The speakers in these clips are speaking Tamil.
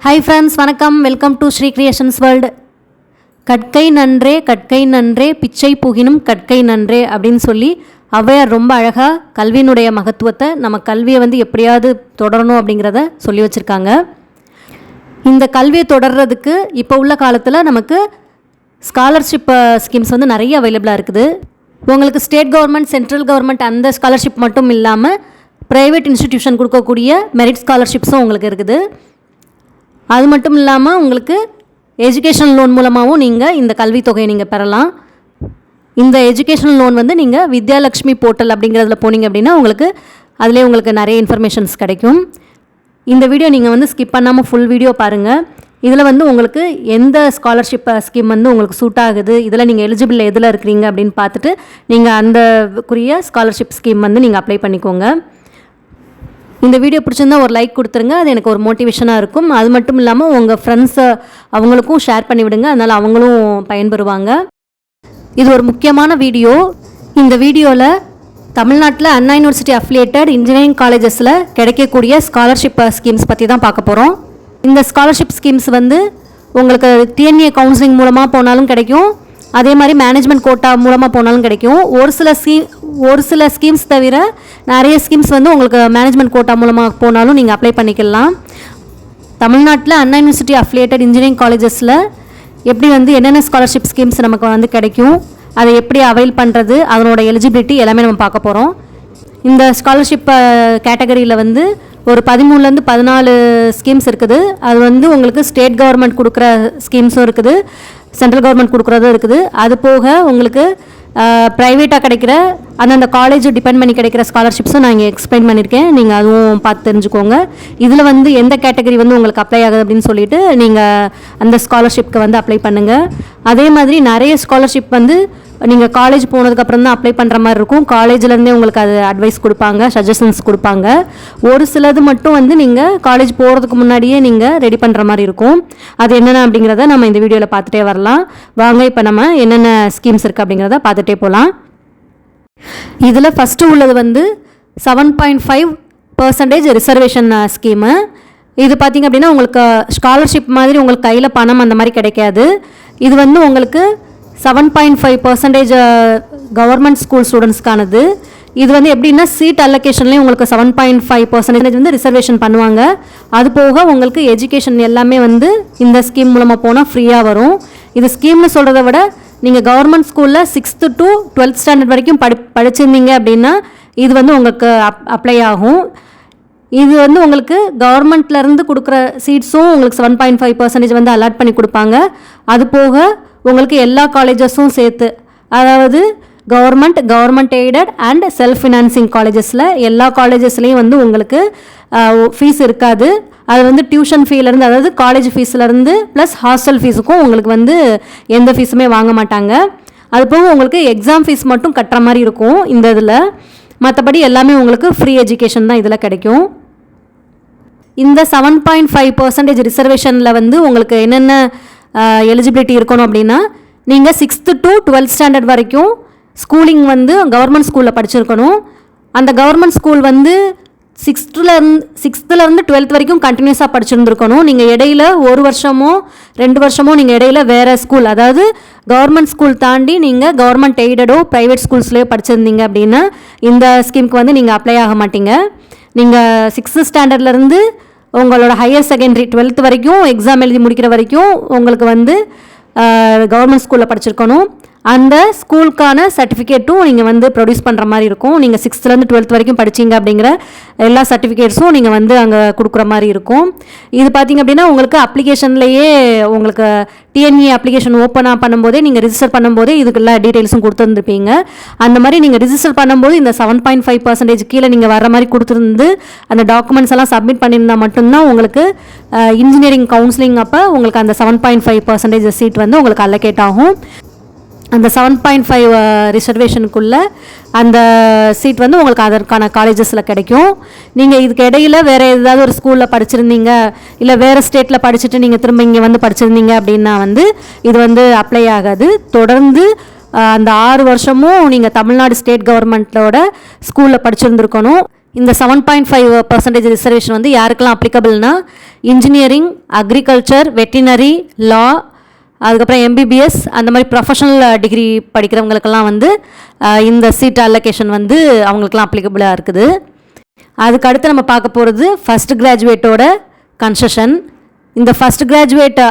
ஹாய் ஃப்ரெண்ட்ஸ், வணக்கம். Welcome to Sri creations world. கற்கை நன்றே கற்கை நன்றே பிச்சை புகினும் கற்கை நன்றே அப்படின்னு சொல்லி ஔவையார் ரொம்ப அழகாக கல்வியினுடைய மகத்துவத்தை, நம்ம கல்வியை எப்படியாவது தொடரணும் அப்படிங்கிறத சொல்லி வச்சுருக்காங்க. இந்த கல்வியை தொடர்றதுக்கு இப்போ உள்ள காலத்தில் நமக்கு ஸ்காலர்ஷிப் ஸ்கீம்ஸ் நிறைய அவைலபிளாக இருக்குது. உங்களுக்கு ஸ்டேட் கவர்மெண்ட், சென்ட்ரல் கவர்மெண்ட் அந்த ஸ்காலர்ஷிப் மட்டும் இல்லாமல் ப்ரைவேட் இன்ஸ்டிடியூஷன் கொடுக்கக்கூடிய மெரிட் ஸ்காலர்ஷிப்ஸும் உங்களுக்கு இருக்குது. அது மட்டும் இல்லாமல் உங்களுக்கு எஜுகேஷன் லோன் மூலமாகவும் நீங்கள் இந்த கல்வித்தொகையை நீங்கள் பெறலாம். இந்த எஜுகேஷன் லோன் நீங்கள் வித்யாலக்ஷ்மி போர்ட்டல் அப்படிங்கிறதுல போனீங்க அப்படின்னா அதிலே உங்களுக்கு நிறைய இன்ஃபர்மேஷன்ஸ் கிடைக்கும். இந்த வீடியோ நீங்கள் ஸ்கிப் பண்ணாமல் ஃபுல் வீடியோ பாருங்கள். இதில் உங்களுக்கு எந்த ஸ்காலர்ஷிப் ஸ்கீம் உங்களுக்கு சூட் ஆகுது, இதில் நீங்கள் எலிஜிபிள் எதில் இருக்கிறீங்க அப்படின்னு பார்த்துட்டு நீங்கள் அந்தக்குரிய ஸ்காலர்ஷிப் ஸ்கீம் நீங்கள் அப்ளை பண்ணிக்கோங்க. இந்த வீடியோ பிடிச்சிருந்தா ஒரு லைக் கொடுத்துருங்க, அது எனக்கு ஒரு மோட்டிவேஷனாக இருக்கும். அது மட்டும் இல்லாமல் உங்கள் ஃப்ரெண்ட்ஸை அவங்களுக்கும் ஷேர் பண்ணிவிடுங்க, அதனால் அவங்களும் பயன்பெறுவாங்க. இது ஒரு முக்கியமான வீடியோ. இந்த வீடியோவில் தமிழ்நாட்டில் அண்ணா யூனிவர்சிட்டி அஃபிலியேட்டட் இன்ஜினியரிங் காலேஜஸில் கிடைக்கக்கூடிய ஸ்காலர்ஷிப் ஸ்கீம்ஸ் பற்றி தான் பார்க்க போகிறோம். இந்த ஸ்காலர்ஷிப் ஸ்கீம்ஸ் உங்களுக்கு டிஎன்ஏ கவுன்சிலிங் மூலமாக போனாலும் கிடைக்கும், அதே மாதிரி மேனேஜ்மெண்ட் கோட்டா மூலமாக போனாலும் கிடைக்கும். ஒரு சில ஸ்கீம்ஸ் தவிர நிறைய ஸ்கீம்ஸ் உங்களுக்கு மேனேஜ்மெண்ட் கோட்டா மூலமாக போனாலும் நீங்கள் அப்ளை பண்ணிக்கலாம். தமிழ்நாட்டில் அண்ணா யூனிவர்சிட்டி அஃபிலியேட்டட் இன்ஜினியரிங் காலேஜஸில் எப்படி என்னென்ன ஸ்காலர்ஷிப் ஸ்கீம்ஸ் நமக்கு கிடைக்கும், அதை எப்படி அவைல் பண்ணுறது, அதனோட எலிஜிபிலிட்டி எல்லாமே நம்ம பார்க்க போகிறோம். இந்த ஸ்காலர்ஷிப் கேட்டகரியில் ஒரு 13லேருந்து 14 ஸ்கீம்ஸ் இருக்குது. அது உங்களுக்கு ஸ்டேட் கவர்மெண்ட் கொடுக்குற ஸ்கீம்ஸும் இருக்குது, சென்ட்ரல் கவர்மெண்ட் கொடுக்குறதும் இருக்குது. அது போக உங்களுக்கு ப்ரைவேட்டாக கிடைக்கிற அந்தந்த காலேஜ் டிபெண்ட் பண்ணி கிடைக்கிற ஸ்காலர்ஷிப்ஸும் நான் இங்கே எக்ஸ்பிளைன் பண்ணியிருக்கேன். நீங்கள் அதுவும் பார்த்து தெரிஞ்சுக்கோங்க. இதில் எந்த கேட்டகரி உங்களுக்கு அப்ளை ஆகுது அப்படின்னு சொல்லிட்டு நீங்கள் அந்த ஸ்காலர்ஷிப்க்கு அப்ளை பண்ணுங்கள். அதே மாதிரி நிறைய ஸ்காலர்ஷிப் நீங்கள் காலேஜ் போனதுக்கப்புறம் தான் அப்ளை பண்ணுற மாதிரி இருக்கும். காலேஜ்லேருந்தே உங்களுக்கு அது அட்வைஸ் கொடுப்பாங்க, சஜஷன்ஸ் கொடுப்பாங்க. ஒரு சிலது மட்டும் நீங்கள் காலேஜ் போகிறதுக்கு முன்னாடியே நீங்கள் ரெடி பண்ணுற மாதிரி இருக்கும். அது என்னென்ன அப்படிங்கிறத நம்ம இந்த வீடியோவில் பார்த்துட்டே வரலாம். வாங்க, இப்போ நம்ம என்னென்ன ஸ்கீம்ஸ் இருக்குது அப்படிங்கிறத பார்த்துட்டே போகலாம். இதில் ஃபஸ்ட்டு உள்ளது 7.5% ரிசர்வேஷன் ஸ்கீமு. இது பார்த்திங்க அப்படின்னா உங்களுக்கு ஸ்காலர்ஷிப் மாதிரி உங்களுக்கு கையில் பணம் அந்த மாதிரி கிடைக்காது. இது உங்களுக்கு 7.5% கவர்மெண்ட் ஸ்கூல் ஸ்டூடெண்ட்ஸ்க்கானது. இது எப்படின்னா சீட் அலோகேஷன்லேயும் உங்களுக்கு 7.5% ரிசர்வேஷன் பண்ணுவாங்க. அது போக உங்களுக்கு எஜுகேஷன் எல்லாமே இந்த ஸ்கீம் மூலமாக போனால் ஃப்ரீயாக வரும். இது ஸ்கீம்னு சொல்கிறத விட நீங்கள் கவர்மெண்ட் ஸ்கூலில் 6th to 12th ஸ்டாண்டர்ட் வரைக்கும் படிச்சிருந்தீங்க அப்படின்னா இது உங்களுக்கு அப்ளை ஆகும். இது உங்களுக்கு கவர்மெண்ட்லேருந்து கொடுக்குற சீட்ஸும் உங்களுக்கு 7.5% அலாட் பண்ணி கொடுப்பாங்க. அது போக உங்களுக்கு எல்லா காலேஜஸும் சேர்த்து, அதாவது government aided and self financing காலேஜஸில் எல்லா காலேஜஸ்லேயும் உங்களுக்கு ஃபீஸ் இருக்காது. அது டியூஷன் ஃபீலேருந்து, அதாவது காலேஜ் ஃபீஸ்லேருந்து ப்ளஸ் ஹாஸ்டல் ஃபீஸுக்கும் உங்களுக்கு எந்த ஃபீஸுமே வாங்க மாட்டாங்க. அது போக உங்களுக்கு எக்ஸாம் ஃபீஸ் மட்டும் கட்டுற மாதிரி இருக்கும் இந்த இதில். மற்றபடி எல்லாமே உங்களுக்கு ஃப்ரீ எஜுகேஷன் தான் இதில் கிடைக்கும். இந்த 7.5% ரிசர்வேஷனில் உங்களுக்கு என்னென்ன எலிஜிபிலிட்டி இருக்கணும் அப்படின்னா, நீங்கள் 6th to 12th ஸ்டாண்டர்ட் வரைக்கும் ஸ்கூலிங் கவர்மெண்ட் ஸ்கூலில் படிச்சிருக்கணும். அந்த கவர்மெண்ட் ஸ்கூல் 6th-லேருந்து 12th வரைக்கும் கண்டினியூஸாக படிச்சிருந்துருக்கணும். நீங்கள் இடையில 1 வருஷமோ 2 வருஷமோ நீங்கள் இடையில வேறு ஸ்கூல், அதாவது கவர்மெண்ட் ஸ்கூல் தாண்டி நீங்கள் கவர்மெண்ட் எய்டடோ ப்ரைவேட் ஸ்கூல்ஸ்லேயோ படிச்சிருந்தீங்க அப்படின்னா இந்த ஸ்கீமுக்கு நீங்கள் அப்ளை ஆக மாட்டீங்க. நீங்கள் 6th ஸ்டாண்டர்ட்லேருந்து உங்களோட ஹையர் செகண்டரி 12th வரைக்கும் எக்ஸாம் எழுதி முடிக்கிற வரைக்கும் உங்களுக்கு கவர்மெண்ட் ஸ்கூலில் படிச்சிருக்கணும். அந்த ஸ்கூலுக்கான சர்டிஃபிகேட்டும் நீங்கள் ப்ரொடியூஸ் பண்ணுற மாதிரி இருக்கும். நீங்கள் 6th-லேருந்து 12th வரைக்கும் படிச்சிங்க அப்படிங்கிற எல்லா சர்டிஃபிகேட்ஸும் நீங்கள் அங்கே கொடுக்குற மாதிரி இருக்கும். இது பார்த்திங்க அப்படின்னா உங்களுக்கு அப்ளிகேஷன்லேயே உங்களுக்கு டிஎன்ஏ அப்ளிகேஷன் ஓப்பனாக பண்ணும்போதே நீங்கள் ரிஜிஸ்டர் பண்ணும்போதே இதுக்கு எல்லா டீட்டெயில்ஸும் கொடுத்துருந்துருப்பீங்க. அந்த மாதிரி நீங்கள் ரிஜிஸ்டர் பண்ணும்போது இந்த 7.5% கீழே நீங்கள் வர மாதிரி கொடுத்துருந்து அந்த டாக்குமெண்ட்ஸ் எல்லாம் சப்மிட் பண்ணியிருந்தால் மட்டும்தான் உங்களுக்கு இன்ஜினியரிங் கவுன்சிலிங் அப்போ உங்களுக்கு அந்த 7.5% சீட் உங்களுக்கு அலோகேட் ஆகும். அந்த 7.5 ரிசர்வேஷனுக்குள்ளே அந்த சீட் உங்களுக்கு அதற்கான காலேஜஸில் கிடைக்கும். நீங்கள் இதுக்கு இடையில் வேறு ஏதாவது ஒரு ஸ்கூலில் படிச்சிருந்தீங்க, இல்லை வேறு ஸ்டேட்டில் படிச்சுட்டு நீங்கள் திரும்ப இங்கே படிச்சிருந்தீங்க அப்படின்னா இது அப்ளை ஆகாது. தொடர்ந்து அந்த 6 வருஷமும் நீங்கள் தமிழ்நாடு ஸ்டேட் கவர்மெண்ட்டோட ஸ்கூலில் படிச்சிருந்துருக்கணும். இந்த 7.5% ரிசர்வேஷன் வந்து யாருக்கெல்லாம் அப்ளிகபிள்னா இன்ஜினியரிங், அக்ரிகல்ச்சர், வெட்டினரி, லா, அதுக்கப்புறம் எம்பிபிஎஸ் அந்த மாதிரி ப்ரொஃபஷனல் டிகிரி படிக்கிறவங்களுக்கெல்லாம் வந்து இந்த சீட் அலோகேஷன் வந்து அவங்களுக்கெல்லாம் அப்ளிகபிளாக இருக்குது. அதுக்கு அடுத்து நம்ம பார்க்க போகிறது ஃபஸ்ட் கிராஜுவேட்டோட கன்செஷன். இந்த ஃபஸ்ட் கிராஜுவேட்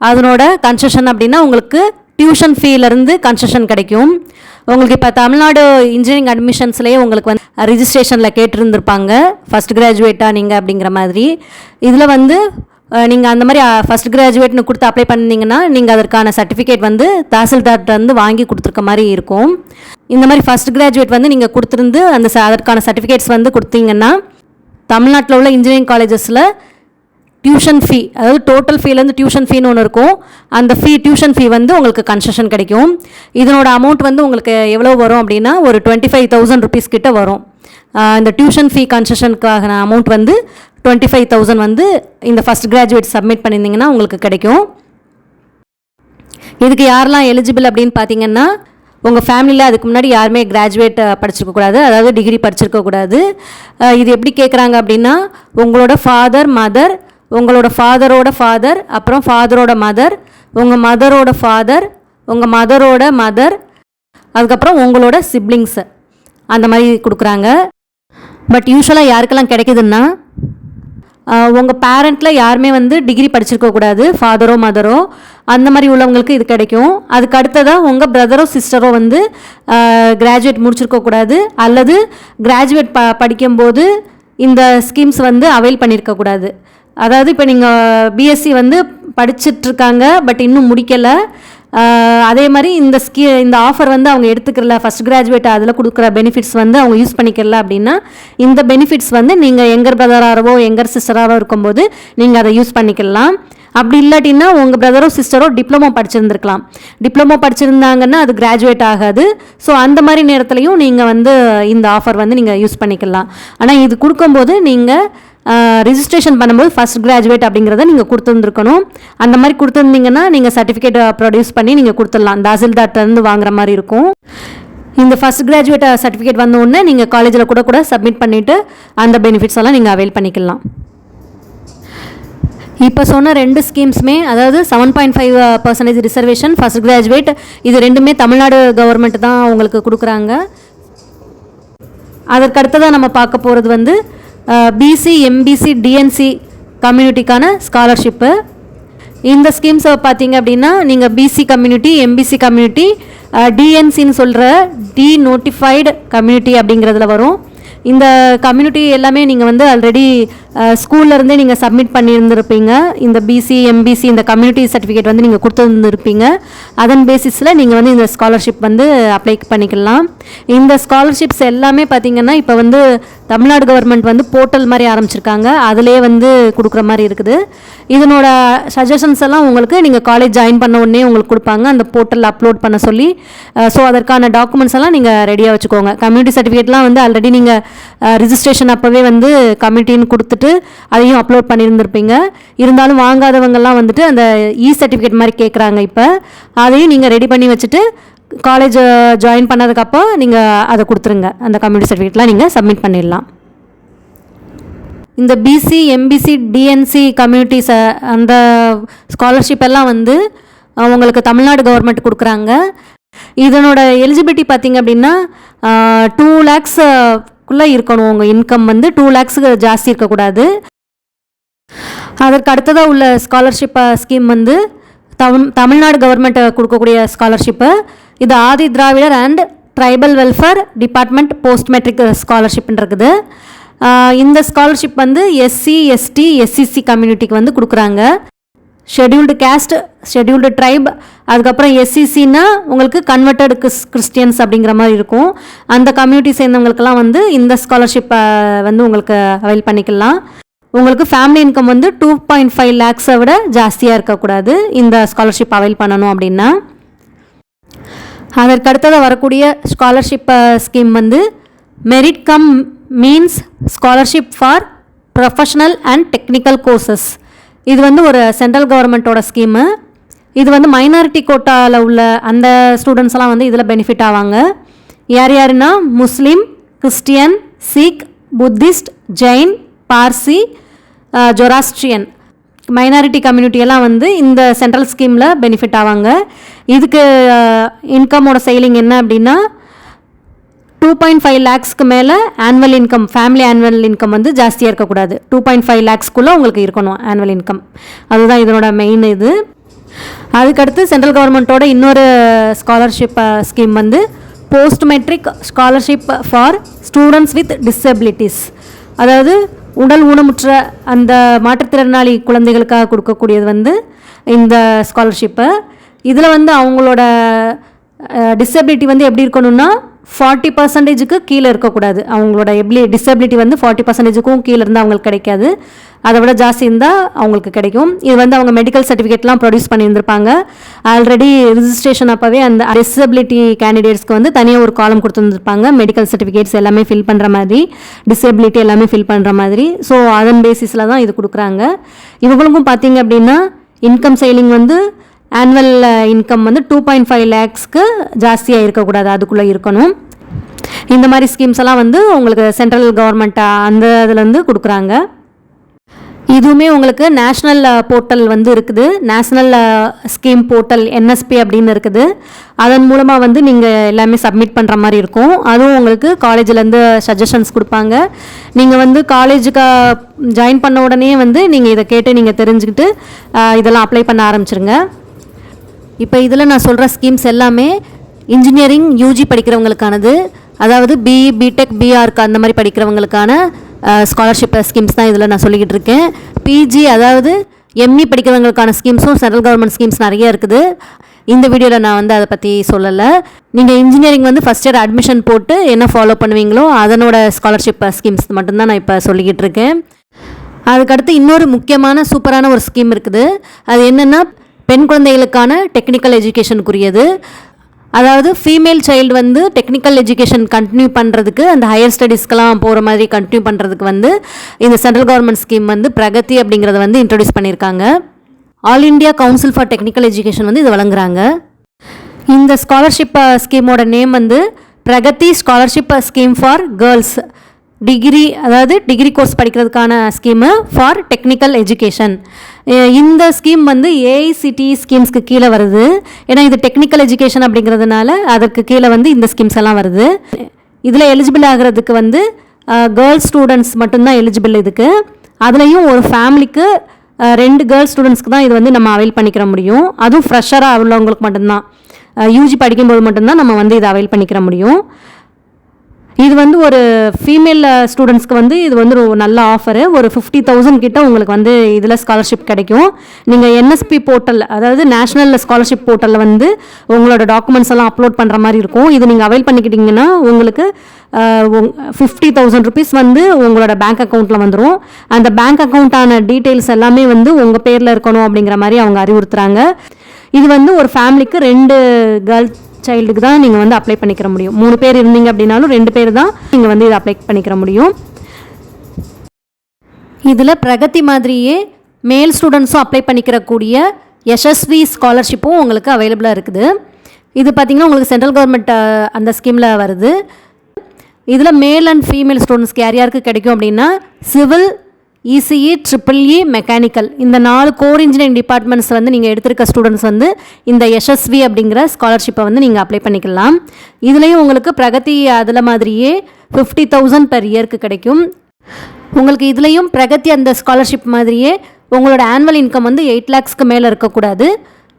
அதனோட கன்செஷன் அப்படின்னா உங்களுக்கு டியூஷன் ஃபீலேருந்து கன்செஷன் கிடைக்கும். உங்களுக்கு இப்போ தமிழ்நாடு இன்ஜினியரிங் அட்மிஷன்ஸ்லேயே உங்களுக்கு வந்து ரிஜிஸ்ட்ரேஷனில் கேட்டிருந்துருப்பாங்க ஃபஸ்ட் கிராஜுவேட்டாக நீங்கள் அப்படிங்கிற மாதிரி. இதில் வந்து நீங்கள் அந்த மாதிரி ஃபஸ்ட் கிராஜுவேட்னு கொடுத்து அப்ளை பண்ணிங்கன்னா நீங்கள் அதற்கான சர்டிஃபிகேட் வந்து தாசில்தார்கிட்ட வந்து வாங்கி கொடுத்துருக்க மாதிரி இருக்கும். இந்த மாதிரி ஃபஸ்ட் கிராஜுவேட் வந்து நீங்கள் கொடுத்துருந்து அதற்கான சர்டிஃபிகேட்ஸ் வந்து கொடுத்தீங்கன்னா தமிழ்நாட்டில் உள்ள இன்ஜினியரிங் காலேஜஸில் டியூஷன் ஃபீ, அதாவது டோட்டல் ஃபீலேருந்து டியூஷன் ஃபீன்னு ஒன்று இருக்கும். அந்த டியூஷன் ஃபீ வந்து உங்களுக்கு கன்செஷன் கிடைக்கும். இதனோட அமௌண்ட் வந்து உங்களுக்கு எவ்வளோ வரும் அப்படின்னா ஒரு 25,000 ருபீஸ் கிட்ட வரும். இந்த டியூஷன் ஃபீ கன்செஷனுக்கான அமௌண்ட் வந்து 25,000 வந்து இந்த ஃபஸ்ட் கிராஜுவேட் சப்மிட் பண்ணியிருந்தீங்கன்னா உங்களுக்கு கிடைக்கும். இதுக்கு யாரெல்லாம் எலிஜிபிள் அப்படின்னு பார்த்தீங்கன்னா உங்கள் ஃபேமிலியில் அதுக்கு முன்னாடி யாருமே கிராஜுவேட் படிச்சிருக்கக்கூடாது, அதாவது டிகிரி படிச்சிருக்கக்கூடாது. இது எப்படி கேட்குறாங்க அப்படின்னா உங்களோட ஃபாதர், மதர், உங்களோட ஃபாதரோட ஃபாதர், அப்புறம் ஃபாதரோட மதர், உங்கள் மதரோட ஃபாதர், உங்கள் மதரோட மதர், அதுக்கப்புறம் உங்களோட சிப்ளிங்ஸு அந்த மாதிரி கொடுக்குறாங்க. பட் யூஸ்வலாக யாருக்கெல்லாம் கிடைக்குதுன்னா உங்கள் பேரண்ட்டில் யாருமே வந்து டிகிரி படிச்சிருக்கக்கூடாது, ஃபாதரோ மதரோ அந்த மாதிரி உள்ளவங்களுக்கு இது கிடைக்கும். அதுக்கு அடுத்ததாக உங்கள் பிரதரோ சிஸ்டரோ வந்து கிராஜுவேட் முடிச்சிருக்கக்கூடாது அல்லது கிராஜுவேட் படிக்கும்போது இந்த ஸ்கீம்ஸ் வந்து அவைல் பண்ணியிருக்கக்கூடாது. அதாவது இப்போ நீங்கள் பிஎஸ்சி வந்து படிச்சிட்ருக்காங்க பட் இன்னும் முடிக்கலை, அதே மாதிரி இந்த ஆஃபர் வந்து அவங்க எடுத்துக்கல, ஃபஸ்ட் கிராஜுவேட் அதில் கொடுக்குற பெனிஃபிட்ஸ் வந்து அவங்க யூஸ் பண்ணிக்கல அப்படின்னா இந்த பெனிஃபிட்ஸ் வந்து நீங்கள் எங்கர் பிரதராகவோ எங்கர் சிஸ்டராகவோ இருக்கும்போது நீங்கள் அதை யூஸ் பண்ணிக்கலாம். அப்படி இல்லாட்டின்னா உங்கள் பிரதரோ சிஸ்டரோ டிப்ளமோ படிச்சிருந்துருக்கலாம். டிப்ளமோ படிச்சிருந்தாங்கன்னா அது கிராஜுவேட் ஆகாது. ஸோ அந்த மாதிரி நேரத்துலையும் நீங்கள் வந்து இந்த ஆஃபர் வந்து நீங்கள் யூஸ் பண்ணிக்கலாம். ஆனால் இது கொடுக்கும்போது நீங்கள் ரிஜிஸ்ட்ரேஷன் பண்ணும்போது ஃபஸ்ட் கிராஜுவேட் அப்படிங்கிறத நீங்கள் கொடுத்துருந்துருக்கணும். அந்த மாதிரி கொடுத்துருந்தீங்கன்னா நீங்கள் சர்டிஃபிகேட் ப்ரொடியூஸ் பண்ணி நீங்கள் கொடுத்துடலாம், தாசில்தார்ட்டேருந்து வாங்குற மாதிரி இருக்கும். இந்த ஃபஸ்ட் கிராஜுவேட் சர்டிஃபிகேட் வந்த உடனே நீங்கள் காலேஜில் கூட சப்மிட் பண்ணிவிட்டு அந்த பெனிஃபிட்ஸ் எல்லாம் நீங்கள் அவைல் பண்ணிக்கலாம். இப்போ சொன்ன 2 ஸ்கீம்ஸுமே, அதாவது 7.5% ரிசர்வேஷன், ஃபஸ்ட் கிராஜுவேட், இது ரெண்டுமே தமிழ்நாடு கவர்மெண்ட் தான் உங்களுக்கு கொடுக்குறாங்க. அதற்கடுத்ததாக நம்ம பார்க்க போகிறது வந்து பிசி, எம்பிசி, டிஎன்சி கம்யூனிட்டிக்கான ஸ்காலர்ஷிப்பு. இந்த ஸ்கீம்ஸை பார்த்தீங்க அப்படின்னா நீங்கள் பிசி கம்யூனிட்டி, எம்பிசி கம்யூனிட்டி, டிஎன்சின்னு சொல்கிற டீநோட்டிஃபைடு கம்யூனிட்டி அப்படிங்கிறதுல வரும். இந்த கம்யூனிட்டி எல்லாமே நீங்கள் வந்து ஆல்ரெடி ஸ்கூல்லேருந்தே நீங்கள் சப்மிட் பண்ணியிருந்துருப்பீங்க. இந்த பிசி, எம்பிசி இந்த கம்யூனிட்டி சர்டிஃபிகேட் வந்து நீங்கள் கொடுத்துருந்துருப்பீங்க. அதன் பேசிஸில் நீங்கள் வந்து இந்த ஸ்காலர்ஷிப் வந்து அப்ளை பண்ணிக்கலாம். இந்த ஸ்காலர்ஷிப்ஸ் எல்லாமே பார்த்திங்கன்னா இப்போ வந்து தமிழ்நாடு கவர்மெண்ட் வந்து போர்ட்டல் மாதிரி ஆரம்பிச்சிருக்காங்க, அதிலே வந்து கொடுக்குற மாதிரி இருக்குது. இதனோட சஜஷன்ஸ் எல்லாம் உங்களுக்கு நீங்கள் காலேஜ் ஜாயின் பண்ண உடனே உங்களுக்கு கொடுப்பாங்க, அந்த போர்ட்டலில் அப்லோட் பண்ண சொல்லி. ஸோ அதற்கான டாக்குமெண்ட்ஸ் எல்லாம் நீங்கள் ரெடியாக வச்சுக்கோங்க. கம்யூனிட்டி சர்டிஃபிகேட்லாம் வந்து ஆல்ரெடி நீங்கள் ரிஜிஸ்ட்ரேஷன் அப்போவே வந்து கம்யூனிட்டின்னு கொடுத்துட்டு அதையும் அப்லோட் பண்ணியிருந்திருப்பீங்க. இருந்தாலும் வாங்காதவங்கெல்லாம் வந்துட்டு அந்த சர்டிஃபிகேட் மாதிரி கேட்குறாங்க. இப்போ அதையும் நீங்கள் ரெடி பண்ணி வச்சுட்டு காலேஜ் ஜாயின் பண்ணதுக்கப்புறம் நீங்கள் அதை கொடுத்துருங்க. அந்த கம்யூனிட்டி சர்டிஃபிகேட்லாம் நீங்கள் சப்மிட் பண்ணிடலாம். இந்த பிசி, எம்பிசி, டிஎன்சி கம்யூனிட்டிஸை அந்த ஸ்காலர்ஷிப் எல்லாம் வந்து உங்களுக்கு தமிழ்நாடு கவர்மெண்ட் கொடுக்குறாங்க. இதனோட எலிஜிபிலிட்டி பார்த்திங்க அப்படின்னா 2 lakhsக்குள்ளே இருக்கணும். உங்கள் இன்கம் வந்து 2 lakhsக்கு ஜாஸ்தி இருக்கக்கூடாது. அதற்கு அடுத்ததாக உள்ள ஸ்காலர்ஷிப் ஸ்கீம் வந்து தமிழ்நாடு கவர்மெண்ட் கொடுக்கக்கூடிய ஸ்காலர்ஷிப்பு. இது Adi Dravidar and tribal welfare department post matric ஸ்காலர்ஷிப்னு இருக்குது. இந்த ஸ்காலர்ஷிப் வந்து எஸ்சி, எஸ்டி, எஸ்சிசி கம்யூனிட்டிக்கு வந்து கொடுக்குறாங்க. ஷெட்யூல்டு கேஸ்ட், ஷெட்யூல்டு ட்ரைப், அதுக்கப்புறம் எஸ்சிசின்னா உங்களுக்கு கன்வெர்டட் கிறிஸ்டியன்ஸ் அப்படிங்கிற மாதிரி இருக்கும். அந்த கம்யூனிட்டி சேர்ந்தவங்களுக்கெல்லாம் வந்து இந்த ஸ்காலர்ஷிப்பை வந்து உங்களுக்கு அவைல் பண்ணிக்கலாம். உங்களுக்கு ஃபேமிலி இன்கம் வந்து 2.5 lakhsை விட ஜாஸ்தியாக இருக்கக்கூடாது இந்த ஸ்காலர்ஷிப் அவைல் பண்ணணும் அப்படின்னா. அதற்கடுத்ததாக வரக்கூடிய ஸ்காலர்ஷிப் ஸ்கீம் வந்து merit come means scholarship for professional and technical courses. இது வந்து ஒரு சென்ட்ரல் கவர்மெண்ட்டோட ஸ்கீமு. இது வந்து மைனாரிட்டி கோட்டாவில் உள்ள அந்த ஸ்டூடெண்ட்ஸ்லாம் வந்து இதில் பெனிஃபிட் ஆவாங்க. யாருன்னா Muslim, Christian, Sikh, Buddhist, Jain, Parsi, Zoroastrian minority கம்யூனிட்டியெல்லாம் வந்து இந்த சென்ட்ரல் ஸ்கீமில் பெனிஃபிட் ஆவாங்க. இதுக்கு இன்கமோட செயலிங் என்ன அப்படின்னா 2.5 lakhsக்கு மேலே annual income, family annual income வந்து ஜாஸ்தியாக இருக்கக்கூடாது. 2.5 lakhsக்குள்ளே உங்களுக்கு இருக்கணும் ஆனுவல் இன்கம். அதுதான் இதனோட மெயின் இது. அதுக்கடுத்து சென்ட்ரல் கவர்மெண்ட்டோட இன்னொரு ஸ்காலர்ஷிப் ஸ்கீம் வந்து post matric scholarship for students with disabilities. அதாவது உடல் ஊனமுற்ற அந்த மாற்றுத்திறனாளி குழந்தைகளுக்காக கொடுக்கக்கூடியது வந்து இந்த ஸ்காலர்ஷிப்பு. இதில் வந்து அவங்களோட டிசபிலிட்டி வந்து எப்படி இருக்கணும்னா 40%க்கு கீழே இருக்கக்கூடாது. அவங்களோட டிசபிலிட்டி வந்து 40%க்கும் கீழே இருந்தால் அவங்களுக்கு கிடைக்காது. அதை விட ஜாஸ்தி இருந்தால் அவங்களுக்கு கிடைக்கும். இது வந்து அவங்க மெடிக்கல் சர்டிஃபிகேட்லாம் ப்ரொடியூஸ் பண்ணியிருந்திருப்பாங்க. ஆல்ரெடி ரிஜிஸ்ட்ரேஷன் அப்போவே அந்த டிசபிலிட்டி கேண்டிடேட்ஸ்க்கு வந்து தனியாக ஒரு காலம் கொடுத்துருந்துருப்பாங்க. மெடிக்கல் சர்டிஃபிகேட்ஸ் எல்லாமே ஃபில் பண்ணுற மாதிரி, டிசபிலிட்டி எல்லாமே ஃபில் பண்ணுற மாதிரி. ஸோ அதன் பேசிஸில் தான் இது கொடுக்குறாங்க. இவங்களுக்கும் பார்த்தீங்க அப்படின்னா இன்கம் செயலிங் வந்து ஆனுவல் இன்கம் வந்து 2.5 lakhsக்கு ஜாஸ்தியாக இருக்கக்கூடாது, அதுக்குள்ளே இருக்கணும். இந்த மாதிரி ஸ்கீம்ஸ் எல்லாம் வந்து உங்களுக்கு சென்ட்ரல் கவர்மெண்ட் அந்த இதுலேருந்து கொடுக்குறாங்க. இதுவுமே உங்களுக்கு நேஷ்னல் போர்ட்டல் வந்து இருக்குது. நேஷ்னல் ஸ்கீம் போர்ட்டல் NSP அப்படின்னு இருக்குது. அதன் மூலமாக வந்து நீங்கள் எல்லாமே சப்மிட் பண்ணுற மாதிரி இருக்கும். அதுவும் உங்களுக்கு காலேஜிலேருந்து சஜஷன்ஸ் கொடுப்பாங்க. நீங்கள் வந்து காலேஜுக்கு ஜாயின் பண்ண உடனே வந்து நீங்கள் இதை கேட்டு நீங்கள் தெரிஞ்சுக்கிட்டு இதெல்லாம் அப்ளை பண்ண ஆரம்பிச்சிருங்க. இப்போ இதில் நான் சொல்கிற ஸ்கீம்ஸ் எல்லாமே இன்ஜினியரிங் யூஜி படிக்கிறவங்களுக்கானது. அதாவது பிஇ, பிடெக், பிஆர்க்கு அந்த மாதிரி படிக்கிறவங்களுக்கான ஸ்காலர்ஷிப் ஸ்கீம்ஸ் தான் இதில் நான் சொல்லிக்கிட்டு இருக்கேன். பிஜி அதாவது எம்இ படிக்கிறவங்களுக்கான ஸ்கீம்ஸும் சென்ட்ரல் கவர்மெண்ட் ஸ்கீம்ஸ் நிறைய இருக்குது. இந்த வீடியோவில் நான் வந்து அதை பற்றி சொல்லலை. நீங்கள் இன்ஜினியரிங் வந்து ஃபஸ்ட் இயர் அட்மிஷன் போட்டு என்ன ஃபாலோ பண்ணுவீங்களோ அதனோட ஸ்காலர்ஷிப் ஸ்கீம்ஸ் மட்டும்தான் நான் இப்போ சொல்லிக்கிட்டு இருக்கேன். அதுக்கடுத்து இன்னொரு முக்கியமான சூப்பரான ஒரு ஸ்கீம் இருக்குது. அது என்னென்னா பெண் குழந்தைகளுக்கான டெக்னிக்கல் எஜுகேஷனுக்குரியது. அதாவது ஃபீமேல் சைல்டு வந்து டெக்னிக்கல் எஜுகேஷன் கண்டினியூ பண்ணுறதுக்கு, அந்த ஹையர் ஸ்டடீஸ்க்கெலாம் போகிற மாதிரி கண்டினியூ பண்ணுறதுக்கு வந்து இந்த சென்ட்ரல் கவர்மெண்ட் ஸ்கீம் வந்து பிரகதி அப்படிங்கிறத வந்து இன்ட்ரடியூஸ் பண்ணியிருக்காங்க. All India council for technical education வந்து இது வழங்குறாங்க. இந்த ஸ்காலர்ஷிப் ஸ்கீமோட நேம் வந்து Pragati scholarship scheme for girls degree, அதாவது டிகிரி கோர்ஸ் படிக்கிறதுக்கான ஸ்கீமு ஃபார் டெக்னிக்கல் எஜுகேஷன். இந்த ஸ்கீம் வந்து ஏஐசிடி ஸ்கீம்ஸ்க்கு கீழே வருது. ஏன்னா இது டெக்னிக்கல் எஜுகேஷன் அப்படிங்கிறதுனால அதற்கு கீழே வந்து இந்த ஸ்கீம்ஸ் எல்லாம் வருது. இதில் எலிஜிபிள் ஆகிறதுக்கு வந்து கேர்ள்ஸ் ஸ்டூடெண்ட்ஸ் மட்டும்தான் எலிஜிபிள் இதுக்கு. அதுலேயும் ஒரு ஃபேமிலிக்கு 2 கேர்ள்ஸ் ஸ்டூடெண்ட்ஸ்க்கு தான் இது வந்து நம்ம அவைல் பண்ணிக்கிற முடியும். அதுவும் ஃப்ரெஷராக உள்ளவங்களுக்கு மட்டும்தான், யூஜி படிக்கும்போது மட்டும்தான் நம்ம வந்து இதை அவைல் பண்ணிக்கிற முடியும். இது வந்து ஒரு ஃபீமேல் ஸ்டூடெண்ட்ஸ்க்கு வந்து இது வந்து ஒரு நல்ல ஆஃபரு. ஒரு 50,000 கிட்ட உங்களுக்கு வந்து இதில் ஸ்காலர்ஷிப் கிடைக்கும். நீங்கள் NSP போர்ட்டல், அதாவது நேஷ்னல் ஸ்காலர்ஷிப் போர்ட்டலில் வந்து உங்களோட டாக்குமெண்ட்ஸ் எல்லாம் அப்லோட் பண்ணுற மாதிரி இருக்கும். இது நீங்கள் அவைல் பண்ணிக்கிட்டிங்கன்னா உங்களுக்கு 50,000 rupees வந்து உங்களோட பேங்க் அக்கௌண்ட்டில் வந்துடும். அந்த பேங்க் அக்கௌண்ட்டான டீட்டெயில்ஸ் எல்லாமே வந்து உங்கள் பேரில் இருக்கணும் அப்படிங்கிற மாதிரி அவங்க அறிவுறுத்துகிறாங்க. இது வந்து ஒரு ஃபேமிலிக்கு 2 கேர்ள்ஸ் சைல்டுக்கு தான் நீங்கள் வந்து அப்ளை பண்ணிக்கிற முடியும். 3 பேர் இருந்தீங்க அப்படின்னாலும் 2 பேர் தான் நீங்கள் வந்து இதை அப்ளை பண்ணிக்கிற முடியும். இதில் பிரகதி மாதிரியே மேல் ஸ்டூடெண்ட்ஸும் அப்ளை பண்ணிக்கிறக்கூடிய யசஸ்வி ஸ்காலர்ஷிப்பும் உங்களுக்கு அவைலபிளாக இருக்குது. இது பார்த்திங்கன்னா உங்களுக்கு சென்ட்ரல் கவர்மெண்ட் அந்த ஸ்கீமில் வருது. இதில் மேல் அண்ட் ஃபீமேல் ஸ்டூடெண்ட்ஸ்க்கு யார் யாருக்கு கிடைக்கும் அப்படின்னா சிவில், இசிஇ, EEE, மெக்கானிக்கல் இந்த 4 கோர் இன்ஜினியரிங் டிபார்ட்மெண்ட்ஸ் வந்து நீங்கள் எடுத்திருக்க ஸ்டூடெண்ட்ஸ் வந்து இந்த யசஸ்வி அப்படிங்கிற ஸ்காலர்ஷிப்பை வந்து நீங்கள் அப்ளை பண்ணிக்கலாம். இதுலேயும் உங்களுக்கு பிரகதி அதில் மாதிரியே 50,000 per இயருக்கு கிடைக்கும். உங்களுக்கு இதுலேயும் பிரகதி அந்த ஸ்காலர்ஷிப் மாதிரியே உங்களோட ஆனுவல் இன்கம் வந்து 8 lakhsக்கு மேலே இருக்கக்கூடாது.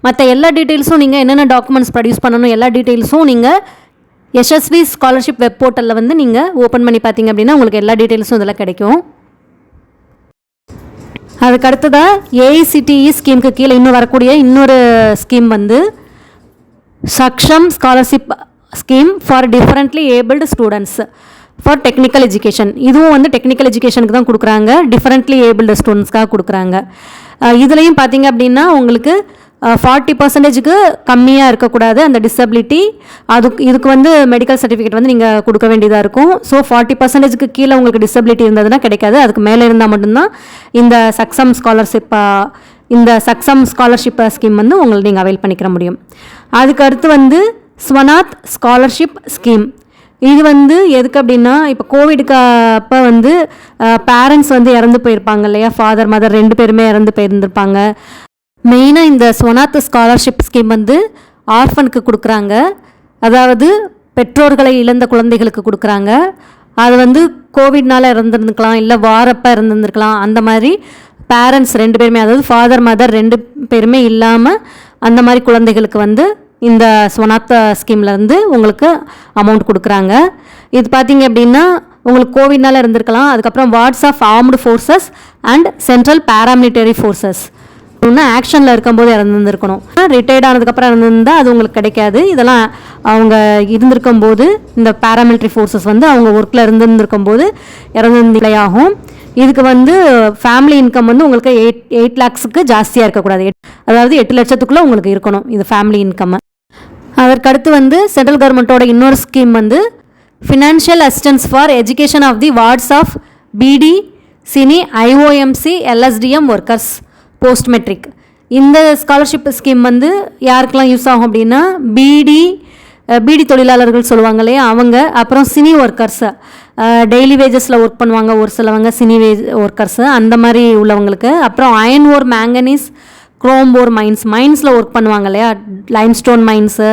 மற்ற எல்லா டீட்டெயில்ஸும் நீங்கள் என்னென்ன டாக்குமெண்ட்ஸ் ப்ரொடியூஸ் பண்ணணும் எல்லா டீட்டெயில்ஸும் நீங்கள் யசஸ்வி ஸ்காலர்ஷிப் வெப் போர்ட்டலில் வந்து நீங்கள் ஓப்பன் பண்ணி பார்த்தீங்க அப்படின்னா உங்களுக்கு எல்லா டீட்டெயில்ஸும் இதில் கிடைக்கும். அதுக்கு அடுத்ததாக ஏஐசிடிஇ ஸ்கீமுக்கு கீழே இன்னும் வரக்கூடிய இன்னொரு ஸ்கீம் வந்து Saksham scholarship scheme for differently abled students for technical education. இதுவும் வந்து டெக்னிக்கல் எஜுகேஷனுக்கு தான் கொடுக்குறாங்க, டிஃப்ரெண்ட்லி ஏபிள்டு ஸ்டூடெண்ட்ஸ்க்காக கொடுக்குறாங்க. இதுலேயும் பார்த்தீங்க அப்படின்னா உங்களுக்கு 40%க்கு கம்மியாக இருக்கக்கூடாது அந்த டிசபிலிட்டி. இதுக்கு வந்து மெடிக்கல் சர்டிஃபிகேட் வந்து நீங்கள் கொடுக்க வேண்டியதாக இருக்கும். ஸோ 40%க்கு கீழே உங்களுக்கு டிசபிலிட்டி இருந்ததுன்னா கிடைக்காது. அதுக்கு மேலே இருந்தால் மட்டும்தான் இந்த சக்ஷம் ஸ்காலர்ஷிப் ஸ்கீம் வந்து உங்களுக்கு நீங்கள் அவைல் பண்ணிக்கிற முடியும். அதுக்கு அடுத்து வந்து ஸ்வநாத் ஸ்காலர்ஷிப் ஸ்கீம். இது வந்து எதுக்கு அப்படின்னா, இப்போ கோவிடுக்கு அப்போ வந்து பேரண்ட்ஸ் வந்து இறந்து போயிருப்பாங்க இல்லையா, ஃபாதர் மதர் 2 பேருமே இறந்து போயிருந்திருப்பாங்க. மெயினாக இந்த ஸ்வநாத் ஸ்காலர்ஷிப் ஸ்கீம் வந்து ஆர்ஃபனுக்கு கொடுக்குறாங்க, அதாவது பெற்றோர்களை இழந்த குழந்தைகளுக்கு கொடுக்குறாங்க. அது வந்து கோவிட்னால இறந்துருந்துக்கலாம், இல்லை வாரப்போ இறந்துருந்துருக்கலாம். அந்த மாதிரி பேரண்ட்ஸ் 2 பேருமே, அதாவது ஃபாதர் மதர் 2 பேருமே இல்லாமல் அந்த மாதிரி குழந்தைகளுக்கு வந்து இந்த ஸ்வநாத் ஸ்கீம்லேருந்து உங்களுக்கு அமௌண்ட் கொடுக்குறாங்க. இது பார்த்தீங்க அப்படின்னா உங்களுக்கு கோவிட்னால இருந்திருக்கலாம், அதுக்கப்புறம் wards of armed forces and central paramilitary forces இன்னும் ஆக்ஷனில் இருக்கும்போது இறந்துருந்துருக்கணும். ரிட்டையர்ட் ஆனதுக்கப்புறம் இறந்துருந்தால் அது உங்களுக்கு கிடைக்காது. இதெல்லாம் அவங்க இருந்திருக்கும் போது இந்த பேராமிலிட்ரி ஃபோர்ஸஸ் வந்து அவங்க ஒர்க்கில் இருந்திருக்கும் இறந்து ஆகும். இதுக்கு வந்து ஃபேமிலி இன்கம் வந்து உங்களுக்கு 8 lakhsக்கு ஜாஸ்தியாக இருக்கக்கூடாது, அதாவது 8 லட்சத்துக்குள்ளே உங்களுக்கு இருக்கணும் இது ஃபேமிலி இன்கம். அதற்கடுத்து வந்து சென்ட்ரல் கவர்மெண்ட்டோட இன்னொரு ஸ்கீம் வந்து financial assistance for education of the wards of beedi cine IOMC LSDM workers post matric. இந்த ஸ்காலர்ஷிப் ஸ்கீம் வந்து யாருக்கெல்லாம் யூஸ் ஆகும் அப்படின்னா, பிடி தொழிலாளர்கள் சொல்லுவாங்க இல்லையா அவங்க, அப்புறம் சினி ஒர்க்கர்ஸு, டெய்லி வேஜஸில் ஒர்க் பண்ணுவாங்க ஒரு சிலவங்க சினி ஒர்க்கர்ஸு, அந்த மாதிரி உள்ளவங்களுக்கு. அப்புறம் அயன் ஓர் மேங்கனீஸ் குரோம் ஓர் மைன்ஸில் ஒர்க் பண்ணுவாங்க இல்லையா, லைம்ஸ்டோன் மைன்ஸு,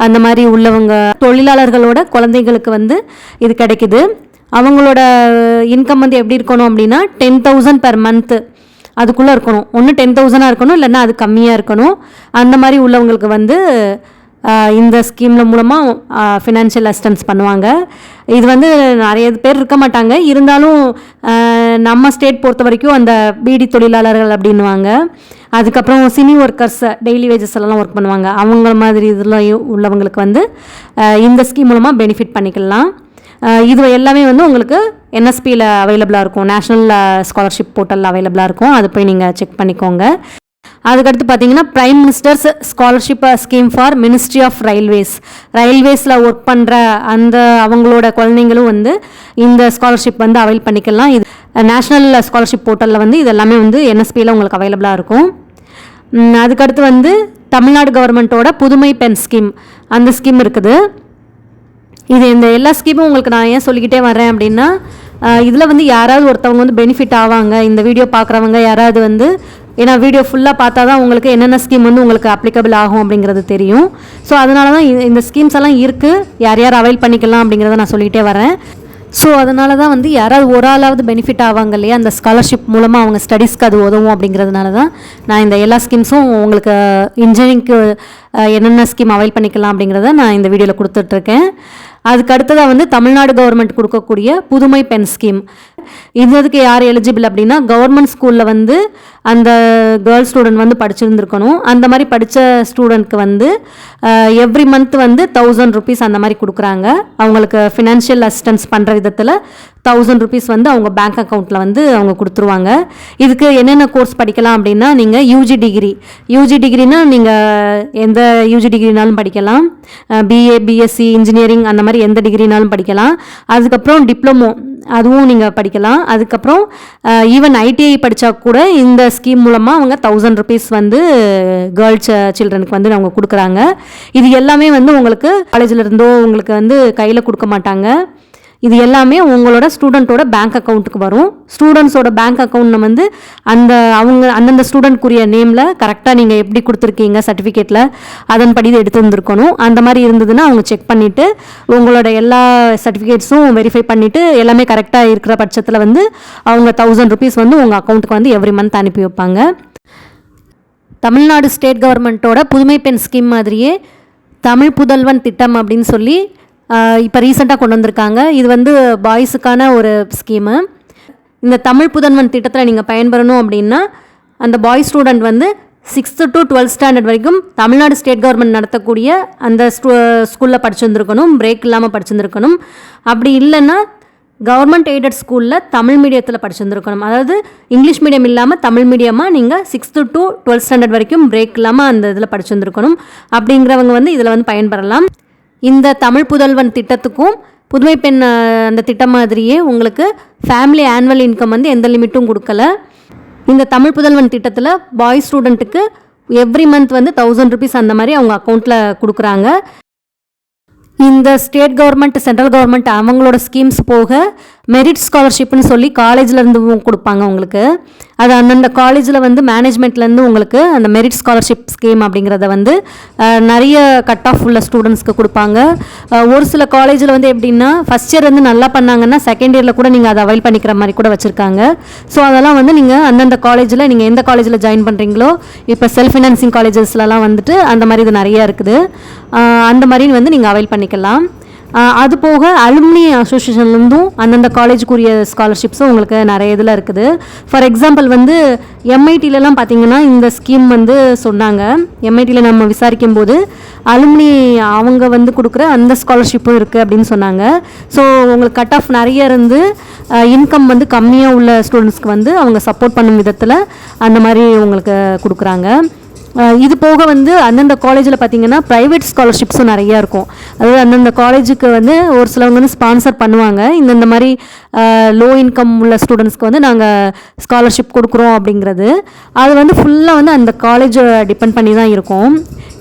அந்த மாதிரி உள்ளவங்க தொழிலாளர்களோட குழந்தைங்களுக்கு வந்து இது கிடைக்குது. அவங்களோட இன்கம் வந்து எப்படி இருக்கணும் அப்படின்னா 10,000 per month அதுக்குள்ளே இருக்கணும். ஒன்று 10,000 இருக்கணும், இல்லைன்னா அது கம்மியாக இருக்கணும். அந்த மாதிரி உள்ளவங்களுக்கு வந்து இந்த ஸ்கீமில் மூலமாக ஃபினான்ஷியல் அசிஸ்டன்ஸ் பண்ணுவாங்க. இது வந்து நிறைய பேர் இருக்க மாட்டாங்க, இருந்தாலும் நம்ம ஸ்டேட் பொறுத்த வரைக்கும் அந்த பிடி தொழிலாளர்கள் அப்படின்வாங்க. அதுக்கப்புறம் சினி ஒர்க்கர்ஸ் டெய்லி வேஜஸ் எல்லாம் ஒர்க் பண்ணுவாங்க, அவங்க மாதிரி இதில் உள்ளவங்களுக்கு வந்து இந்த ஸ்கீம் மூலமாக பெனிஃபிட் பண்ணிக்கலாம். இது எல்லாமே வந்து உங்களுக்கு என்எஸ்பியில் அவைலபிளாக இருக்கும், நேஷ்னல் ஸ்காலர்ஷிப் போர்ட்டலில் அவைலபிளாக இருக்கும், அது போய் நீங்கள் செக் பண்ணிக்கோங்க. அதுக்கடுத்து பார்த்தீங்கன்னா prime minister's scholarship scheme for ministry of ரயில்வேஸில் ஒர்க் பண்ணுற அந்த அவங்களோட குழந்தைங்களும் வந்து இந்த ஸ்காலர்ஷிப் வந்து அவைல் பண்ணிக்கலாம். இது நேஷ்னல் ஸ்காலர்ஷிப் போர்ட்டலில் வந்து இது எல்லாமே வந்து என்எஸ்பியில் உங்களுக்கு அவைலபிளாக இருக்கும். அதுக்கடுத்து வந்து தமிழ்நாடு கவர்மெண்ட்டோட புதுமை பெண் ஸ்கீம், அந்த ஸ்கீம் இருக்குது. இது இந்த எல்லா ஸ்கீமும் உங்களுக்கு நான் ஏன் சொல்லிக்கிட்டே வரேன் அப்படின்னா, இதில் வந்து யாராவது ஒருத்தவங்க வந்து பெனிஃபிட் ஆவாங்க, இந்த வீடியோ பார்க்குறவங்க யாராவது வந்து, ஏன்னா வீடியோ ஃபுல்லாக பார்த்தா தான் உங்களுக்கு என்னென்ன ஸ்கீம் வந்து உங்களுக்கு அப்ளிகபிள் ஆகும் அப்படிங்கிறது தெரியும். ஸோ அதனால தான் இந்த ஸ்கீம்ஸ் எல்லாம் இருக்குது, யார் யார் அவைல் பண்ணிக்கலாம் அப்படிங்கிறத நான் சொல்லிகிட்டே வரேன். ஸோ அதனால தான் வந்து யாராவது ஒரு ஆளாவது பெனிஃபிட் ஆவாங்க இல்லையா, அந்த ஸ்காலர்ஷிப் மூலமாக அவங்க ஸ்டடீஸ்க்கு அது உதவும் அப்படிங்கிறதுனால தான் நான் இந்த எல்லா ஸ்கீம்ஸும் உங்களுக்கு இன்ஜினியரிங்க்கு என்னென்ன ஸ்கீம் அவைல் பண்ணிக்கலாம் அப்படிங்கிறத நான் இந்த வீடியோவில் கொடுத்துட்ருக்கேன். அதுக்கு அடுத்ததாக வந்து தமிழ்நாடு கவர்மெண்ட் கொடுக்கக்கூடிய புதுமை பெண் ஸ்கீம். இதுக்கு யார் எலிஜிபிள் அப்படின்னா, கவர்மெண்ட் ஸ்கூலில் வந்து அந்த கேர்ள்ஸ் ஸ்டூடெண்ட் வந்து படிச்சிருந்துருக்கணும். அந்த மாதிரி படித்த ஸ்டூடெண்ட்க்கு வந்து எவ்ரி மந்த் வந்து 1000 rupees அந்த மாதிரி கொடுக்குறாங்க. அவங்களுக்கு ஃபினான்ஷியல் அசிஸ்டன்ஸ் பண்ணுற விதத்தில் 1000 rupees வந்து அவங்க பேங்க் அக்கௌண்ட்டில் வந்து அவங்க கொடுத்துருவாங்க. இதுக்கு என்னென்ன கோர்ஸ் படிக்கலாம் அப்படின்னா, நீங்கள் யூஜி டிகிரினா நீங்கள் எந்த யூஜி டிகிரினாலும் படிக்கலாம், பிஏ பிஎஸ்சி இன்ஜினியரிங் அந்த மாதிரி எந்த டிகிரினாலும் படிக்கலாம். அதுக்கப்புறம் டிப்ளமோ அதுவும் நீங்கள் படிக்கலாம். அதுக்கப்புறம் ஈவன் ஐடிஐ படித்தா கூட இந்த ஸ்கீம் மூலமாக அவங்க 1000 rupees வந்து கேர்ள்ஸ் சில்ட்ரனுக்கு வந்து அவங்க கொடுக்குறாங்க. இது எல்லாமே வந்து உங்களுக்கு காலேஜில் இருந்தோ உங்களுக்கு வந்து கையில் கொடுக்க மாட்டாங்க. இது எல்லாமே உங்களோட ஸ்டூடெண்ட்டோட பேங்க் அக்கௌண்ட்டுக்கு வரும். ஸ்டூடெண்ட்ஸோட பேங்க் அக்கௌண்ட் வந்து அந்தந்த ஸ்டூடெண்ட்க்குரிய நேமில் கரெக்டாக நீங்கள் எப்படி கொடுத்துருக்கீங்க சர்டிஃபிகேட்டில் அதன்படி இது எடுத்து வந்துருக்கணும். அந்த மாதிரி இருந்ததுன்னா அவங்க செக் பண்ணிவிட்டு உங்களோட எல்லா சர்டிஃபிகேட்ஸும் வெரிஃபை பண்ணிவிட்டு எல்லாமே கரெக்டாக இருக்கிற பட்சத்தில் வந்து அவங்க 1000 rupees வந்து உங்கள் அக்கௌண்ட்டுக்கு வந்து எவ்ரி மந்த் அனுப்பி வைப்பாங்க. தமிழ்நாடு ஸ்டேட் கவர்மெண்ட்டோட புதுமை பெண் ஸ்கீம் மாதிரியே தமிழ் புதல்வன் திட்டம் அப்படின்னு சொல்லி இப்போ ரீசெண்டாக கொண்டு வந்திருக்காங்க. இது வந்து பாய்ஸுக்கான ஒரு ஸ்கீமு. இந்த தமிழ் புதல்வன் திட்டத்தில் நீங்கள் பயன்பெறணும் அப்படின்னா, அந்த பாய் ஸ்டூடெண்ட் வந்து 6th to 12th ஸ்டாண்டர்ட் வரைக்கும் தமிழ்நாடு ஸ்டேட் கவர்மெண்ட் நடத்தக்கூடிய அந்த ஸ்கூலில் படிச்சுருந்துருக்கணும், பிரேக் இல்லாமல் படிச்சுருந்துருக்கணும். அப்படி இல்லைன்னா கவர்மெண்ட் எய்டட் ஸ்கூலில் தமிழ் மீடியத்தில் படிச்சுருந்துருக்கணும். அதாவது இங்கிலீஷ் மீடியம் இல்லாமல் தமிழ் மீடியமாக நீங்கள் 6th to 12th ஸ்டாண்டர்ட் வரைக்கும் பிரேக் இல்லாமல் அந்த இதில் படிச்சுருந்துருக்கணும். அப்படிங்கிறவங்க வந்து இதில் வந்து பயன்பெறலாம். இந்த தமிழ் புதல்வன் திட்டத்துக்கும் புதுமை பெண் அந்த திட்டம் மாதிரியே உங்களுக்கு ஃபேமிலி ஆனுவல் இன்கம் வந்து எந்த லிமிட்டும் கொடுக்கல. இந்த தமிழ் புதல்வன் திட்டத்தில் பாய் ஸ்டூடெண்ட்டுக்கு எவ்ரி மந்த் வந்து 1000 rupees அந்த மாதிரி அவங்க அக்கௌண்ட்டில் கொடுக்குறாங்க. இந்த ஸ்டேட் கவர்மெண்ட், சென்ட்ரல் கவர்மெண்ட் அவங்களோட ஸ்கீம்ஸ் போக மெரிட் ஸ்காலர்ஷிப்னு சொல்லி காலேஜ்லேருந்து கொடுப்பாங்க உங்களுக்கு. அது அந்தந்த காலேஜில் வந்து மேனேஜ்மெண்ட்லேருந்து உங்களுக்கு அந்த மெரிட் ஸ்காலர்ஷிப் ஸ்கீம் அப்படிங்கிறத வந்து நிறைய கட் ஆஃப் உள்ள ஸ்டூடெண்ட்ஸ்க்கு கொடுப்பாங்க. ஒரு சில காலேஜில் வந்து எப்படின்னா ஃபஸ்ட் இயர் வந்து நல்லா பண்ணாங்கன்னா செகண்ட் இயரில் கூட நீங்கள் அதை அவைல் பண்ணிக்கிற மாதிரி கூட வச்சுருக்காங்க. ஸோ அதெல்லாம் வந்து நீங்கள் அந்தந்த காலேஜில் நீங்கள் எந்த காலேஜில் ஜாயின் பண்ணுறீங்களோ, இப்போ செல்ஃப் ஃபினான்சிங் காலேஜஸ்லலாம் வந்துட்டு அந்த மாதிரி இது நிறையா இருக்குது. அந்த மாதிரி வந்து நீங்கள் அவைல் பண்ணிக்கலாம். அது போக அலுமினி அசோசியேஷன்லேருந்தும் அந்தந்த காலேஜுக்குரிய ஸ்காலர்ஷிப்ஸும் உங்களுக்கு நிறைய இதில் இருக்குது. ஃபார் எக்ஸாம்பிள் வந்து எம்ஐடிலலாம் பார்த்தீங்கன்னா இந்த ஸ்கீம் வந்து சொன்னாங்க. எம்ஐடியில் நம்ம விசாரிக்கும் போது அலுமினி அவங்க வந்து கொடுக்குற அந்த ஸ்காலர்ஷிப்பும் இருக்குது அப்படின்னு சொன்னாங்க. ஸோ உங்களுக்கு கட் ஆஃப் நிறைய இருந்து இன்கம் வந்து கம்மியாக உள்ள ஸ்டூடெண்ட்ஸ்க்கு வந்து அவங்க சப்போர்ட் பண்ணும் விதத்தில் அந்த மாதிரி உங்களுக்கு கொடுக்குறாங்க. இது போக வந்து அந்தந்த காலேஜில் பார்த்தீங்கன்னா ப்ரைவேட் ஸ்காலர்ஷிப்ஸும் நிறையா இருக்கும். அதாவது அந்தந்த காலேஜுக்கு வந்து ஒரு சிலவங்க வந்து ஸ்பான்சர் பண்ணுவாங்க. இந்த மாதிரி லோ இன்கம் உள்ள ஸ்டூடெண்ட்ஸ்க்கு வந்து நாங்கள் ஸ்காலர்ஷிப் கொடுக்குறோம் அப்படிங்கிறது. அது வந்து ஃபுல்லாக வந்து அந்த காலேஜை டிபெண்ட் பண்ணி தான் இருக்கும்.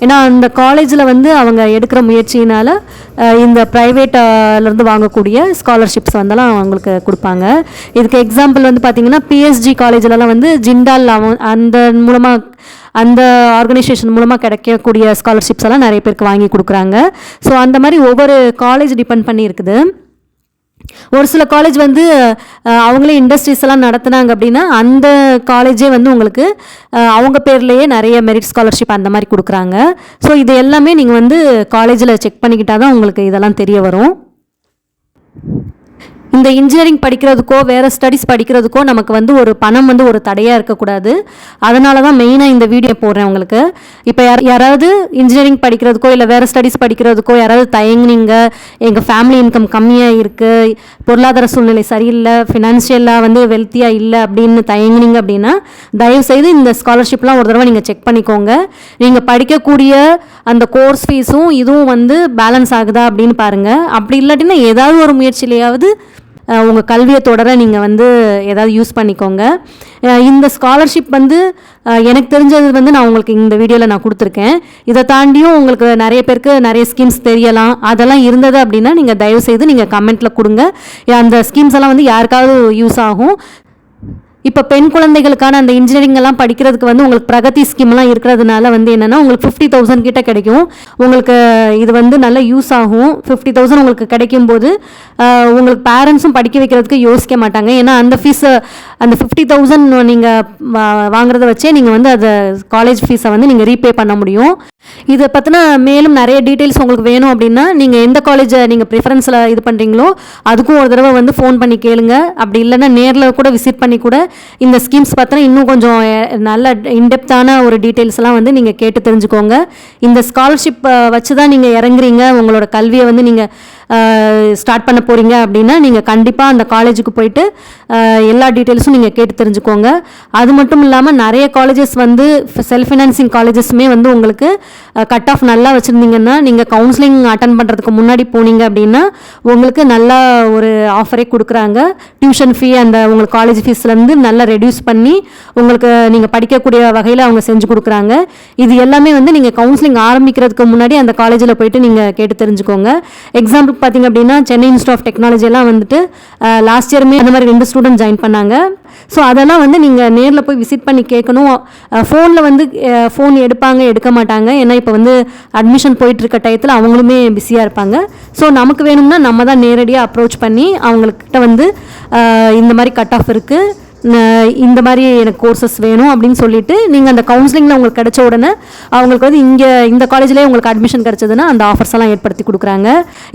ஏன்னா அந்த காலேஜில் வந்து அவங்க எடுக்கிற முயற்சியினால் இந்த ப்ரைவேட்லேருந்து வாங்கக்கூடிய ஸ்காலர்ஷிப்ஸ் வந்தெல்லாம் அவங்களுக்கு கொடுப்பாங்க. இதுக்கு எக்ஸாம்பிள் வந்து பார்த்திங்கன்னா பிஎஸ்ஜி காலேஜிலலாம் வந்து ஜிண்டால் அந்த மூலமாக அந்த ஆர்கனைசேஷன் மூலமாக கிடைக்கக்கூடிய ஸ்காலர்ஷிப்ஸ் எல்லாம் நிறைய பேருக்கு வாங்கி கொடுக்குறாங்க. ஸோ அந்த மாதிரி ஒவ்வொரு காலேஜ் டிபெண்ட் பண்ணி இருக்குது. ஒரு சில காலேஜ் வந்து அவங்களே இண்டஸ்ட்ரீஸ் எல்லாம் நடத்துனாங்க அப்படின்னா அந்த காலேஜே வந்து உங்களுக்கு அவங்க பேர்லேயே நிறைய மெரிட் ஸ்காலர்ஷிப் அந்த மாதிரி கொடுக்குறாங்க. ஸோ இது எல்லாமே நீங்கள் வந்து காலேஜில் செக் பண்ணிக்கிட்டால் தான் உங்களுக்கு இதெல்லாம் தெரிய வரும். இந்த இன்ஜினியரிங் படிக்கிறதுக்கோ வேறு ஸ்டடீஸ் படிக்கிறதுக்கோ நமக்கு வந்து ஒரு பணம் வந்து ஒரு தடையாக இருக்கக்கூடாது. அதனால தான் மெயினாக இந்த வீடியோ போடுறேன் உங்களுக்கு. இப்போ யாராவது இன்ஜினியரிங் படிக்கிறதுக்கோ இல்லை வேறு ஸ்டடீஸ் படிக்கிறதுக்கோ யாராவது தயங்குனீங்க, எங்கள் ஃபேமிலி இன்கம் கம்மியாக இருக்குது, பொருளாதார சூழ்நிலை சரியில்லை, ஃபினான்ஷியலாக வந்து வெல்த்தியாக இல்லை அப்படின்னு தயங்குனீங்க அப்படின்னா தயவுசெய்து இந்த ஸ்காலர்ஷிப்லாம் ஒரு தடவை நீங்கள் செக் பண்ணிக்கோங்க. நீங்கள் படிக்கக்கூடிய அந்த கோர்ஸ் ஃபீஸும் இதுவும் வந்து பேலன்ஸ் ஆகுதா அப்படின்னு பாருங்கள். அப்படி இல்லாட்டினா ஏதாவது ஒரு முயற்சியிலையாவது உங்கள் கல்வியை தொடர நீங்கள் வந்து ஏதாவது யூஸ் பண்ணிக்கோங்க. இந்த ஸ்காலர்ஷிப் வந்து எனக்கு தெரிஞ்சது வந்து நான் உங்களுக்கு இந்த வீடியோவில் நான் கொடுத்துருக்கேன். இதை தாண்டியும் உங்களுக்கு நிறைய பேருக்கு நிறைய ஸ்கீம்ஸ் தெரியலாம். அதெல்லாம் இருந்தது அப்படின்னா நீங்கள் தயவுசெய்து நீங்கள் கமெண்ட்டில் கொடுங்க. அந்த ஸ்கீம்ஸ் எல்லாம் வந்து யாருக்காவது யூஸ் ஆகும். இப்போ பெண் குழந்தைகளுக்கான அந்த இன்ஜினியரிங் எல்லாம் படிக்கிறதுக்கு வந்து உங்களுக்கு பிரகதி ஸ்கீம்லாம் இருக்கிறதுனால வந்து என்னென்னா உங்களுக்கு 50,000 கிட்ட கிடைக்கும். உங்களுக்கு இது வந்து நல்ல யூஸ் ஆகும். 50,000 உங்களுக்கு கிடைக்கும் போது உங்களுக்கு பேரண்ட்ஸும் படிக்க வைக்கிறதுக்கு யோசிக்க மாட்டாங்க. ஏன்னா அந்த ஃபீஸை அந்த 50,000 நீங்கள் வாங்குறத வச்சே நீங்கள் வந்து அதை காலேஜ் ஃபீஸை வந்து நீங்கள் ரீபே பண்ண முடியும். இதை பற்றின மேலும் நிறைய டீட்டெயில்ஸ் உங்களுக்கு வேணும் அப்படின்னா நீங்கள் எந்த காலேஜை நீங்கள் ப்ரிஃபரன்ஸில் இது பண்ணுறீங்களோ அதுக்கும் ஒரு தடவை வந்து ஃபோன் பண்ணி கேளுங்க. அப்படி இல்லைன்னா நேரில் கூட விசிட் பண்ணி கூட இந்த ஸ்கீம்ஸ் பார்த்தா இன்னும் கொஞ்சம் நல்ல இன்டெப்த்தான ஒரு டீட்டெயில்ஸ்லாம் வந்து நீங்கள் கேட்டு தெரிஞ்சுக்கோங்க. இந்த ஸ்காலர்ஷிப் வச்சு தான் நீங்கள் இறங்குறீங்க, உங்களோட கல்வியை வந்து நீங்கள் ஸ்டார்ட் பண்ண போகிறீங்க அப்படின்னா நீங்கள் கண்டிப்பாக அந்த காலேஜுக்கு போயிட்டு எல்லா டீட்டெயில்ஸும் நீங்கள் கேட்டு தெரிஞ்சுக்கோங்க. அது மட்டும் இல்லாமல் நிறைய காலேஜஸ் வந்து செல்ஃப் ஃபினான்சிங் காலேஜஸ்மே வந்து உங்களுக்கு கட் ஆஃப் நல்லா வச்சுருந்தீங்கன்னா நீங்கள் கவுன்சிலிங் அட்டன் பண்ணுறதுக்கு முன்னாடி போனீங்க அப்படின்னா உங்களுக்கு நல்லா ஒரு ஆஃபரே கொடுக்குறாங்க. டியூஷன் ஃபீ அந்த உங்களுக்கு காலேஜ் ஃபீஸ்லேருந்து நல்லா ரெடியூஸ் பண்ணி உங்களுக்கு நீங்கள் படிக்கக்கூடிய வகையில் அவங்க செஞ்சு கொடுக்குறாங்க. இது எல்லாமே வந்து நீங்கள் கவுன்சிலிங் ஆரம்பிக்கிறதுக்கு முன்னாடி அந்த காலேஜில் போயிட்டு நீங்கள் கேட்டு தெரிஞ்சுக்கோங்க. எக்ஸாம்பிள் பார்த்திங்க அப்படின்னா சென்னை இன்ஸ்டியூட் ஆஃப் டெக்னாலஜி எல்லாம் வந்துட்டு லாஸ்ட் இயருமே அந்த மாதிரி 2 ஸ்டூடெண்ட் ஜாயின் பண்ணாங்க. ஸோ அதெல்லாம் வந்து நீங்கள் நேரில் போய் விசிட் பண்ணி கேட்கணும். ஃபோனில் வந்து ஃபோன் எடுப்பாங்க எடுக்க மாட்டாங்க. ஏன்னா இப்போ வந்து அட்மிஷன் போயிட்டுருக்க டயத்தில் அவங்களுமே பிஸியாக இருப்பாங்க. ஸோ நமக்கு வேணும்னா நம்ம தான் நேரடியாக அப்ரோச் பண்ணி அவங்கக்கிட்ட வந்து இந்த மாதிரி கட் ஆஃப் இருக்குது, இந்த மாதிரி எனக்கு கோர்சஸ் வேணும் அப்படின்னு சொல்லிட்டு நீங்கள் அந்த கவுன்சிலிங்கில் உங்களுக்கு கிடைச்ச உடனே அவங்களுக்கு வந்து இங்கே இந்த காலேஜ்லேயே உங்களுக்கு அட்மிஷன் கிடச்சதுன்னா அந்த ஆஃபர்ஸ் எல்லாம் ஏற்படுத்தி கொடுக்குறாங்க.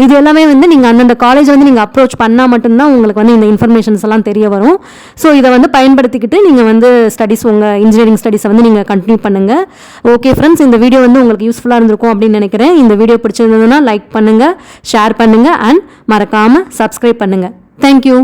இது எல்லாமே வந்து நீங்கள் அந்தந்த காலேஜ் வந்து நீங்கள் அப்ரோச் பண்ணால் மட்டும்தான் உங்களுக்கு வந்து இந்த இன்ஃபர்மேஷன்ஸ் எல்லாம் தெரிய வரும். ஸோ இதை வந்து பயன்படுத்திக்கிட்டு நீங்கள் வந்து ஸ்டடீஸ் உங்கள் இன்ஜினியரிங் ஸ்டடீஸை வந்து நீங்கள் கண்டினியூ பண்ணுங்கள். ஓகே ஃப்ரெண்ட்ஸ், இந்த வீடியோ வந்து உங்களுக்கு யூஸ்ஃபுல்லாக இருந்திருக்கும் அப்படின்னு நினைக்கிறேன். இந்த வீடியோ பிடிச்சிருந்ததுன்னா லைக் பண்ணுங்கள், ஷேர் பண்ணுங்கள் அண்ட் மறக்காமல் சப்ஸ்கிரைப் பண்ணுங்கள். தேங்க்யூ.